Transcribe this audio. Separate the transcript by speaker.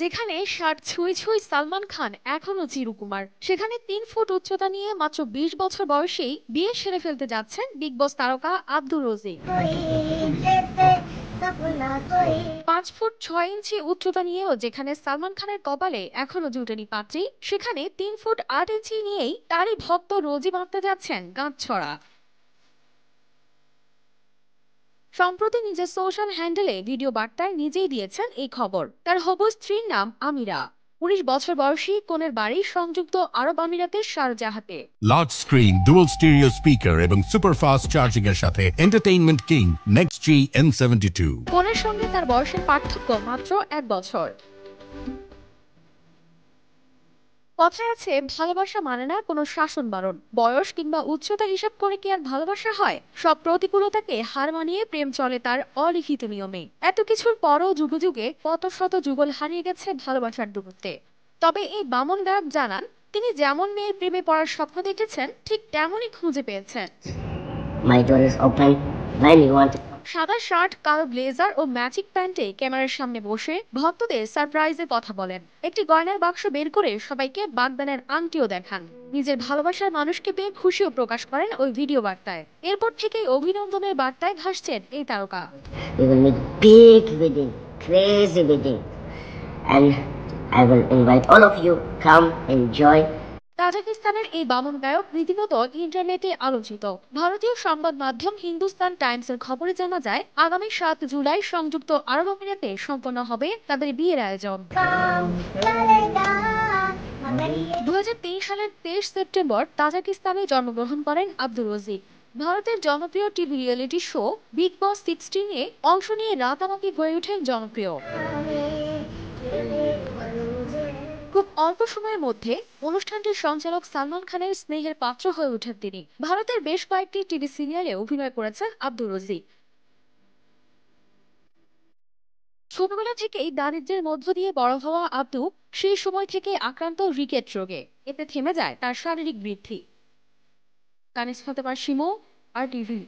Speaker 1: যেখানে ষাট ছুঁই ছুঁই সালমান খান এখনো চিরকুমার, সেখানে ৩ ফুট উচ্চতা নিয়ে মাত্র ২০ বছর বয়সেই বিয়ে সেরে ফেলতে যাচ্ছেন বিগ বস তারকা আব্দুর রজিক। ৫ ফুট ৬ ইঞ্চি উচ্চতা নিয়েও যেখানে সালমান খানের কপালে এখনো জুটেনি পাত্রী, সেখানে ৩ ফুট ৮ ইঞ্চি নিয়েই তারই ভক্ত রোজি বাঁধতে যাচ্ছেন গাঁটছড়া। সম্প্রতি নিজের সোশ্যাল হ্যান্ডেলে ভিডিও বার্তায় নিজেই দিয়েছেন এই খবর। তার হবু স্ত্রীর নাম আমিরা। ১৯ বছর বয়সী কনের বাড়ি সংযুক্ত আরব আমিরাতের শারজাহাতে।
Speaker 2: Large screen dual stereo speaker এবং সুপার ফাস্ট চার্জিং এর সাথে এন্টারটেইনমেন্ট কিং নেক্সট জি M72।
Speaker 1: কনের সঙ্গে তার বয়সের পার্থক্য মাত্র ১ বছর। কথায় আছে, ভালোবাসা মানে না কোনো শাসন বারণ, বয়স কিংবা উচ্চতা হিসাব করে কি আর ভালোবাসা হয়? সব প্রতিকূলতাকে হার মানিয়ে প্রেম চলে তার অলিখিত নিয়মে। এত কিছুর পরও যুগে যুগে কত শত যুগল হারিয়ে গেছে ভালোবাসার দূরত্বে। তবে এই বামন গায়ক জানান, তিনি যেমন মেয়ের প্রেমে পড়ার স্বপ্ন দেখেছেন ঠিক তেমনই খুঁজে পেয়েছেন।
Speaker 3: My door is open when you want.
Speaker 1: সাদা শার্ট, কালো ব্লেজার ও ম্যাচিং প্যান্টে ক্যামেরার সামনে বসে ভক্তদের সারপ্রাইজের কথা বলেন। একটি গয়নার বাক্স বের করে সবাইকে বাগদানের আংটিও দেখান। নিজের ভালোবাসার মানুষকে পেয়ে খুশিও প্রকাশ করেন ওই ভিডিও বার্তায়। এরপর থেকেই অভিনন্দনের বার্তায় ভাসছেন এই তারকা।
Speaker 3: We will make big wedding, crazy wedding, and I will invite all of you. Come enjoy.
Speaker 1: তাজিকিস্তানের এই বামন গায়ক রীতিমত ইন্টারনেটে আলোচিত। ভারতীয় সংবাদ মাধ্যম হিন্দুস্তান টাইমসের খবরে জানা যায়, আগামী ৭ জুলাই সংযুক্ত আরব আমিরাতে সম্পন্ন হবে তাদের বিয়ের আয়োজন। ২০০৩ সালের ২৩ সেপ্টেম্বর তাজিকিস্তানে জন্মগ্রহণ করেন আব্দুর রজিক। ভারতের জনপ্রিয় টিভি রিয়েলিটি শো বিগ বস 16-এ অংশ নিয়ে রাতারাতি হয়ে ওঠেন জনপ্রিয়। খুব অল্প সময়ের মধ্যে অনুষ্ঠানটির সঞ্চালক সালমান খানের স্নেহের পাত্র হয়ে ওঠেন তিনি। ভারতের বেশ কয়েকটি টিভি সিরিয়ালে অভিনয় করেছেন আব্দুর রজিক। ছোটবেলা থেকেই দারিদ্র্যের মধ্য দিয়ে বড় হওয়া আব্দু সেই সময় থেকে আক্রান্ত রিকেট রোগে। এতে থেমে যায় তার শারীরিক বৃদ্ধি। কানিজ ফাতেমা শিমু, আর টিভি।